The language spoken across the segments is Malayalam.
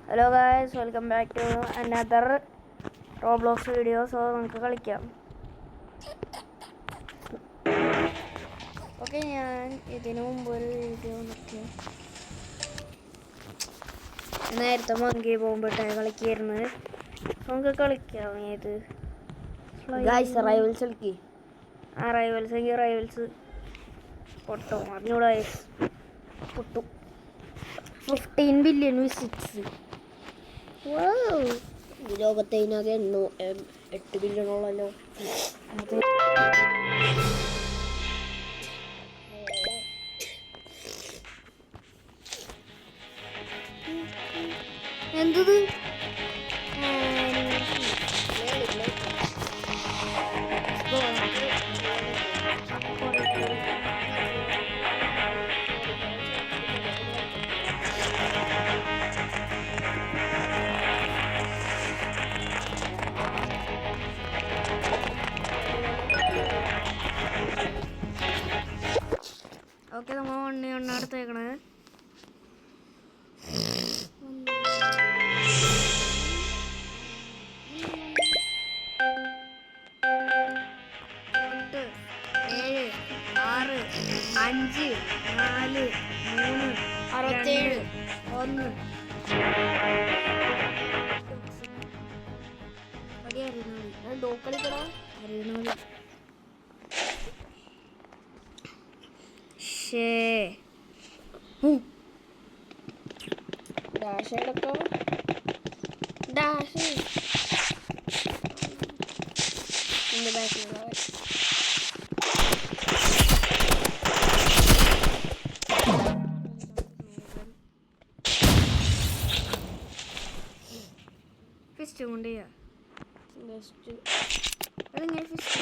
Hello guys, welcome back to another Roblox video. So നമുക്ക് കളിക്കാം. ഓക്കെ, ഞാൻ ഇതിനു മുമ്പ് ഒരു വീഡിയോ നോക്കി. നേരത്തെ മങ്കി പോകുമ്പോഴേ കളിക്കായിരുന്നു. നമുക്ക് കളിക്കാം. ഏത് റൈവൽസ് കളിക്കി. റൈവൽസ് പൊട്ടോ അറിഞ്ഞൂടാ. പൊട്ടു 15 ബില്യൺ വിസിറ്റ്സ്. ലോകത്തേനാകെ 8 ബില്യണോളല്ലോ. എന്തത്? ഓക്കെ, നമ്മൾ അടുത്തേക്കണേ. അഞ്ച്, 4, 3, 67, 1. ഫിസ്റ്റ് കൊണ്ട് ചെയ്യാം. അതെങ്ങനെ ഫിസ്റ്റ്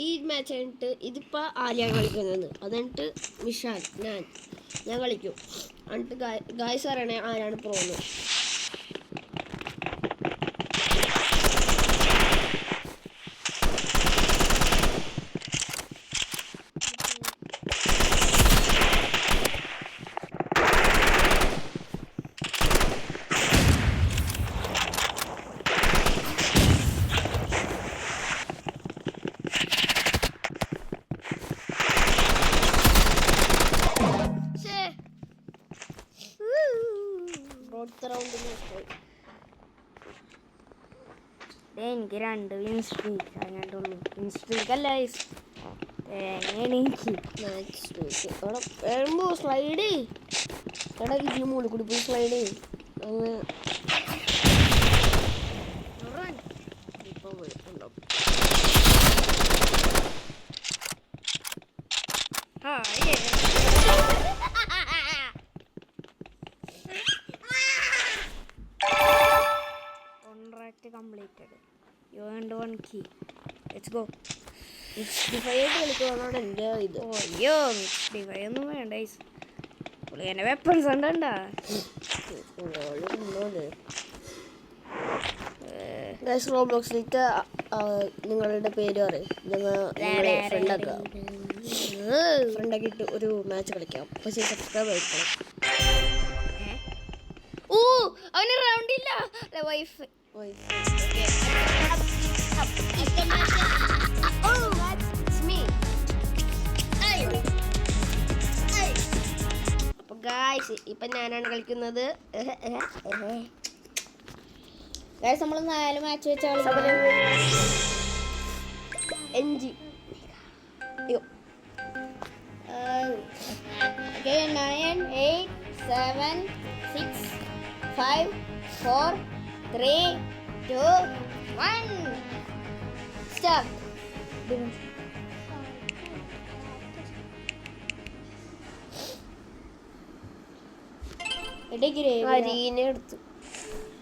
ഈ മാച്ച് കഴിഞ്ഞിട്ട് ഇതിപ്പോൾ ആര്യാണ് കളിക്കുന്നത്. അതെന്നിട്ട് വിശാൽ ഞാൻ കളിക്കും. എന്നിട്ട് ഗായ്സ് അറിയണേ ആരാണ് പ്രോന്ന്. എനിക്ക് 2 വിൻസ്ട്രീക്ക് അങ്ങോട്ടുള്ളൂ. വിൻസ്ട്രീക്കല്ല, എനിക്ക് സ്ലൈഡ് എടാ ഇതിന് മുകളിൽ കൂടി പോയി സ്ലൈഡ് ഇപ്പൊ ഉണ്ടാവും. completed. You earned 1 key. Let's go. കളിക്കുന്നതാണ് എൻ്റെ ഇത്. അയ്യോ, ഒന്നും വേണ്ട. പുള്ളിനെ വെപ്പൺസ് ഉണ്ടോ? റോബ്ലോക്സിലേക്ക് നിങ്ങളുടെ പേര് പറയും. ഞങ്ങൾ ഫ്രണ്ടാക്കിയിട്ട് ഒരു മാച്ച് കളിക്കാം. പക്ഷേ സബ്സ്ക്രൈബ് ആയിരിക്കണം. ഓ, അവന് റൗണ്ട് ഇല്ല. വൈഫ് അപ്പൊ ഗായ്സ് ഇപ്പൊ ഞാനാണ് കളിക്കുന്നത്. ഗായ്സ് നമ്മൾ 4 മാച്ച് വെച്ചാൽ 9, 8, 7, 6, 5, 4, 3, 2, 1. Stop. എടേ ഗ്രേവി അരീനെ എടുത്തു.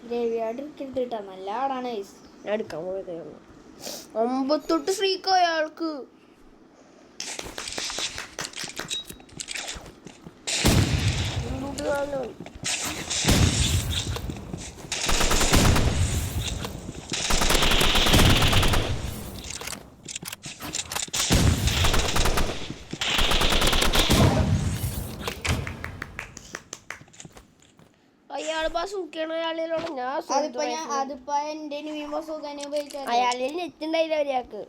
ഗ്രേവി ആട് എടുക്കരുത് കേട്ടോ, നല്ല ആടാണ് ഗൈസ്. ഞാൻ എടുക്കാൻ പോയതേ ഉള്ളൂ. 58 ഫ്രീക്കായ ആൾക്ക്. അയാൾ സൂക്കാണ്. അയാളിലോട് അതിപ്പോ എന്റെ വീമ്പോ സുഖനെ ഉപയോഗിച്ചാൽ അയാളിൽ നെറ്റുണ്ടായില്ല ഒരാൾക്ക്.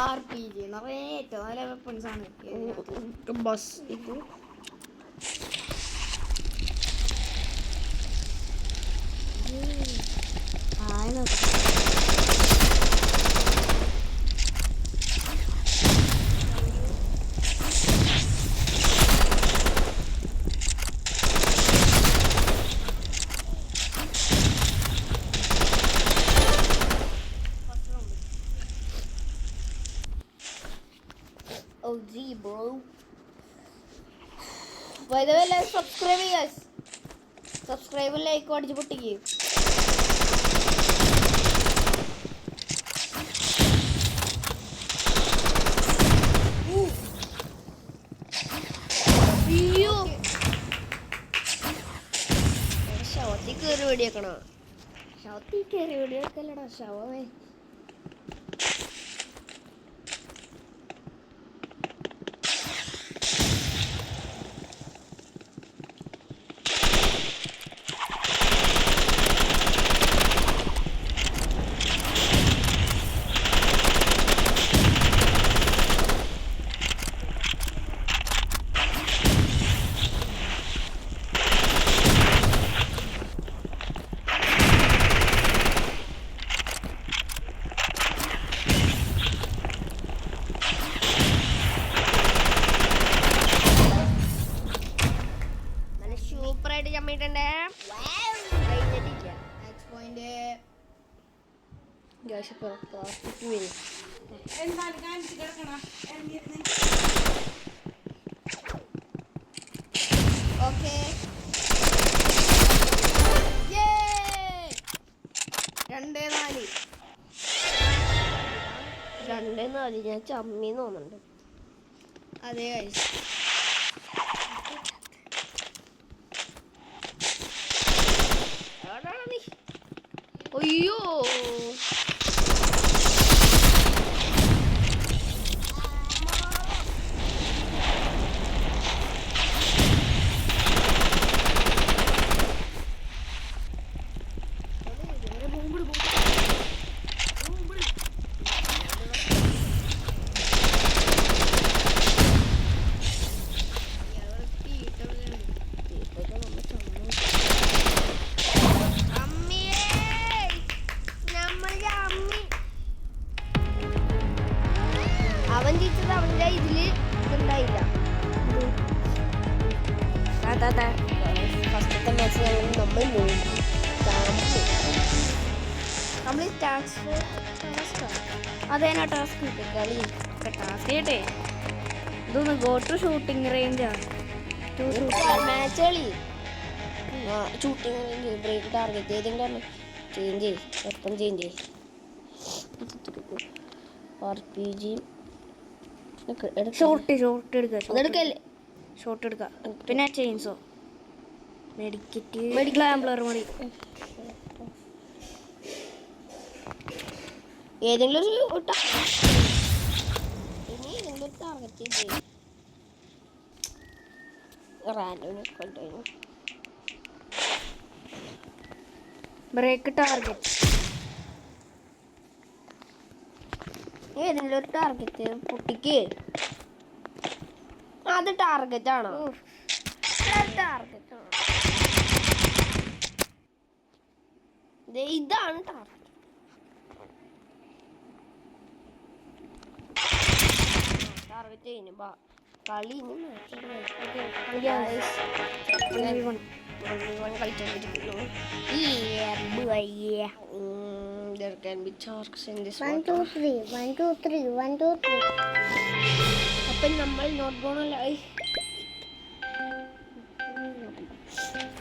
RPG നിറയെ ഏറ്റവും നല്ല വെപ്പൺസ് ആണ്. ബസ് ഇത് OG bro. By the way, let's subscribe guys. Subscribe like അടിച്ചു പൊട്ടിക്ക്. അയ്യോ ശവത്തിൽ കയറി വെടിയേക്കണോ? ശവത്തിൽ കയറി വെടിയൊക്കെയല്ലടാ ശവമേ. സൂപ്പറായിട്ട് ചമ്മിട്ടുണ്ടേ. ഓക്കെ 2-4. 2-4 ഞാൻ ചമ്മി തോന്നുന്നുണ്ട്. അതെ guys. അയ്യോ അവൻ ജയിച്ചത് അവന്റെ ഇതില് ഇതുണ്ടായില്ല. ഫസ്റ്റത്തെ മാച്ച് നമ്മൾ അതേനാ ടാസ്ക് കളി ടാസ്ക് ചെയ്യട്ടെ. ഇതൊന്ന് ഗോ ടു ഷൂട്ടിംഗ് റേഞ്ചാണ്. മാച്ച് കളി ഷൂട്ടിങ് റേഞ്ച് ബ്രേക്ക് ടാർഗറ്റ് ഏതെങ്കിലും change weapon change RPG shot എടുക്കുക. അതെടുക്കല്ലേ ഷോട്ട് എടുക്കുക. പിന്നെ ചെയിൻസോ മെഡിക്കറ്റ് ഗ്ലാംബ്ലർ മതി. ഏതെങ്കിലും ഒരു ടാർഗറ്റ് റാൻഡം ബ്രേക്ക് ടാർഗറ്റ്. ഏതെങ്കിലും ഒരു ടാർഗറ്റ് പൊട്ടിക്ക്. അത് ടാർഗറ്റ് ആണോ? ടാർഗറ്റ് ആണോ? ഇതാണ് ടാർഗറ്റ്. ടാർഗറ്റ് കഴിഞ്ഞു. കളി Yes. Everyone. കളിച്ചോണ്ടിരിക്കുന്നു. Yeah, boy, yeah. There can be sharks in this 1, water. 2, 3. 1, 2, 3. 1, 2, 3. അപ്പം നമ്മൾ നോട്ട് ഗോണലായി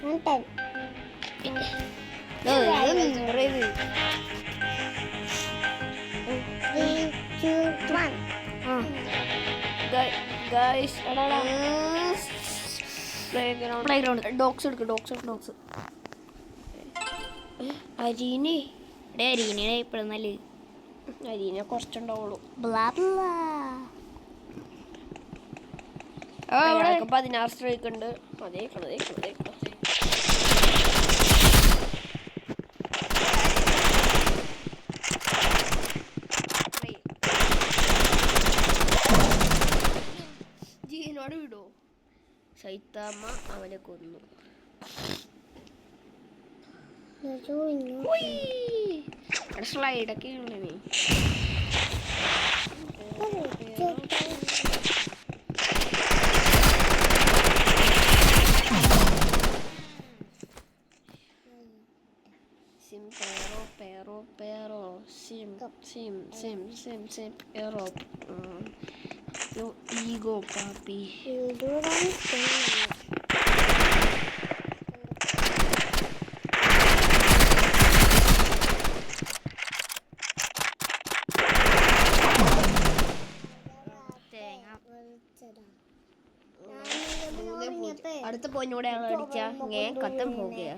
1, 10. No, ഇത് 3, 2, 1. ഗൈസ് എടാ Playground. ഡോഗ്സ് എടുക്ക് അരീനെ അരീനയുടെ ഇപ്പോഴും നല്ല അരീനെ കുറച്ചുണ്ടാവുള്ളൂ. blah blah. അയാൾക്ക് 16 സ്ട്രൈക്ക് ഉണ്ട്. അതേ ജീനോട് വിടോ. സൈത്താമ്മ അവനെ കൊന്നു. സ്ലൈഡൊക്കെ ഉണ്ടേ. Sim pero sim pero yo ego papi. അടുത്ത പോയിനോടെ അടിച്ച ഞാൻ കത്തം പോകുക.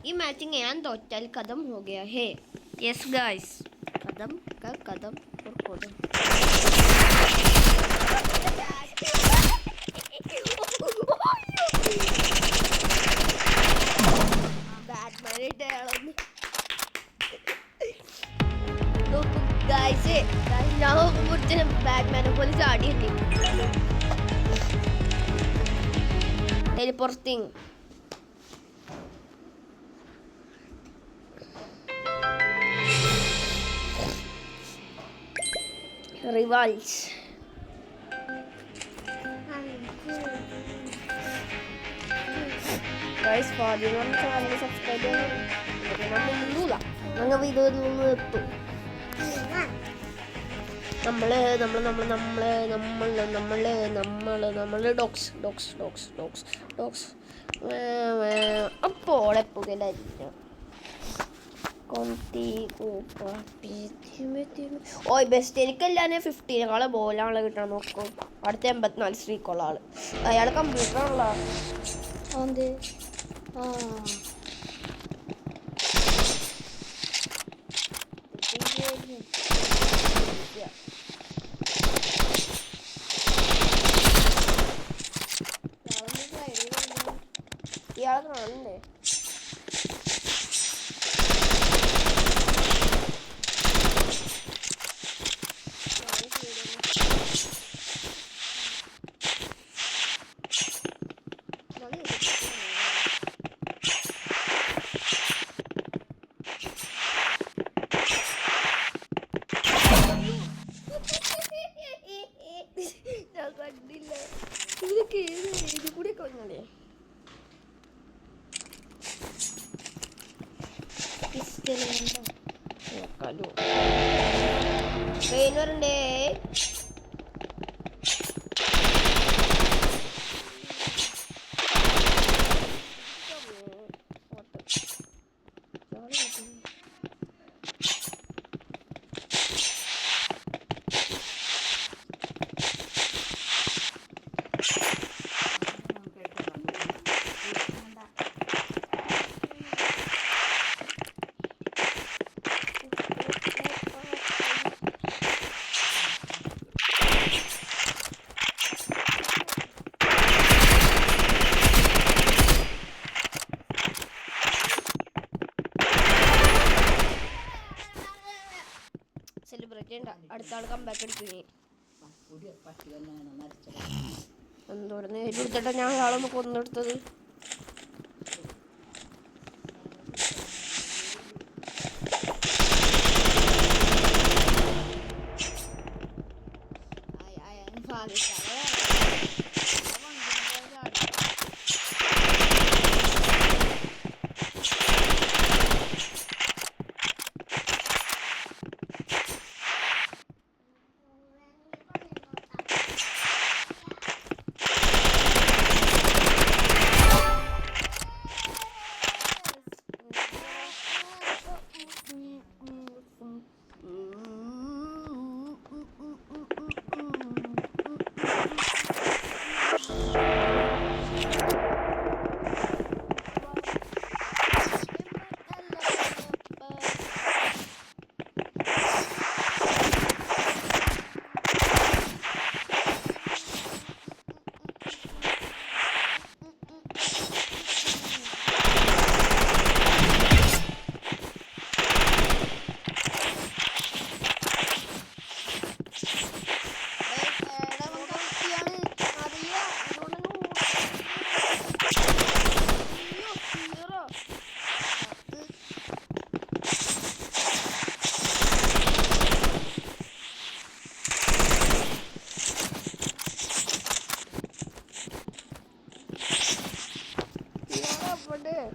ഈ മാച്ചിങ് ഞാൻ തോറ്റാൽ കഥം ഹോ ഗയാ ഹേ. Yes, guys. കഥം കഥം കൊടം. ഞാൻ നോക്കുമ്പോഴത്തേന് ബാറ്റ്മാനെ പോലെ ചാടിയുണ്ട്. ടെലിപോർട്ടിങ്. Rivals. Guys, ആദ്യം ചാനൽ സബ്സ്ക്രൈബ് ചെയ്യണം. ഞങ്ങൾ വീഡിയോയിൽ നിന്ന് എത്തും. നമ്മള് ഡോഗ്സ് അപ്പോൾ എപ്പോഴായിരിക്കും ഓയ് ബെസ്റ്റ്. എനിക്കല്ലാതെ 15 ബോലാളെ കിട്ടണം. നോക്കും അടുത്ത 84 സ്ട്രീക്കുള്ള ആള്. അയാൾ കമ്പ്യൂട്ടറാണുള്ള ഇയാളെ കാണണ്ടേ. ഞാൻ കണ്ടില്ല. ഇതൊക്കെ ഇത് കൂടെ കൊന്നേ. ട്രെയിനറുണ്ടേ. അടുത്ത ആൾ കമ്പാക്ക് അടിക്കുകയും എന്തോരം നേരിടുത്തിട്ടാ ഞാൻ ആളൊന്ന് കൊന്നെടുത്തത്.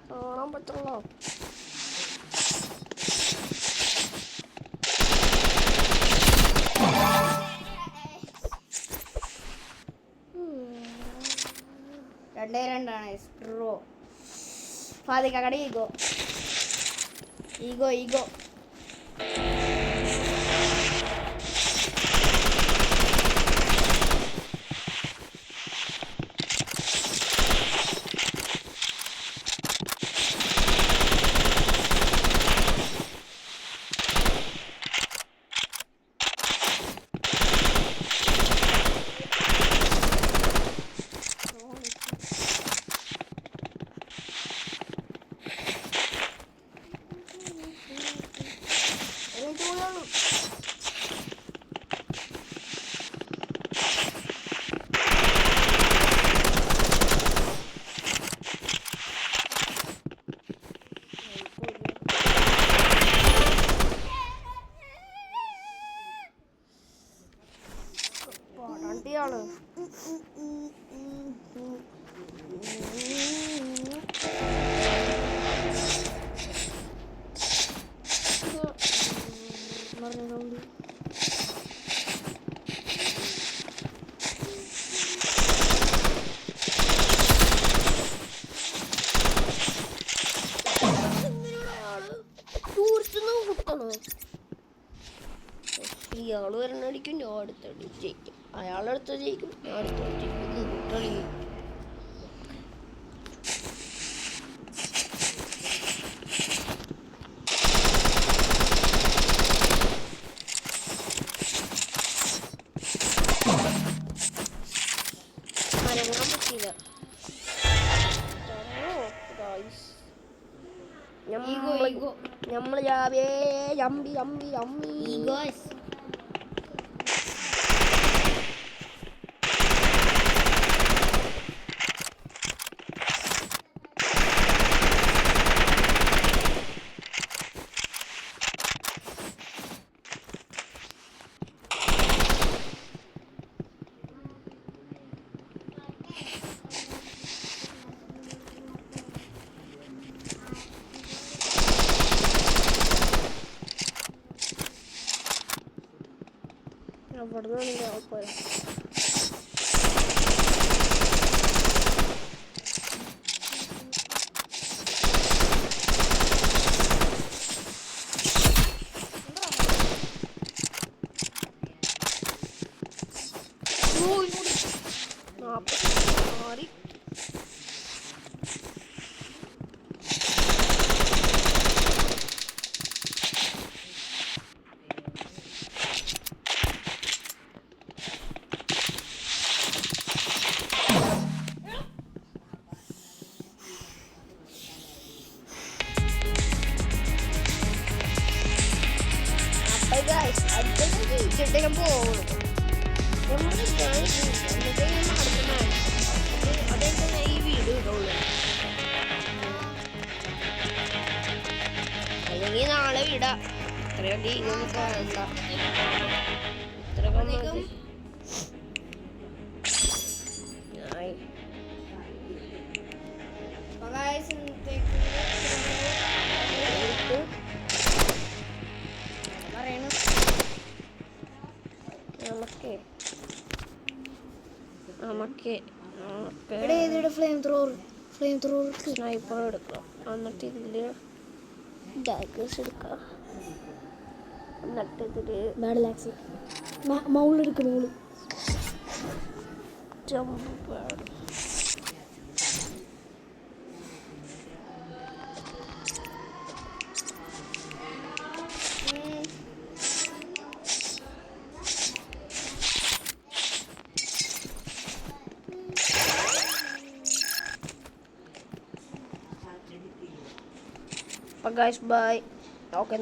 കാണാൻ പറ്റുള്ളൂ. രണ്ടേ രണ്ടാണ് സ്ട്രോ. ഫാദിക്കടെ ഈഗോ ഈഗോ ഈഗോ പാടാണ്ടിയാണ്. ഇയാള് വരണടിക്കും, ഞാൻ അടുത്തടി ജയിക്കും. അയാളടുത്ത് ജയിക്കും, ഞാൻ അടുത്തടി ജയിക്കും. കളി അനങ്ങാൻ പറ്റില്ല. ഞമ്മള് ജാവേ അമ്പി അമ്പി അമ്പി അവിടെ നിന്ന് പോരാ. മാറി guys, അടുത്ത വെച്ചിട്ട് ഞാൻ പോകുന്നു. അതായിട്ട് ഞാൻ ഈ വീഡിയോ ഇടുള്ളൂ. അല്ലെങ്കിൽ നാളെ വിടാം. ഇത്രയൊക്കെ ഇങ്ങനത്തെ എന്താ ഇത്രയൊക്കെ സ്നൈപ്പർ എടുക്കാം. എന്നിട്ട് ഇതില് ഡാഗേഴ്സ് എടുക്കാം. എന്നിട്ട് ഇതില് മൗളെടുക്കും jump pad. Guys, bye. Okay.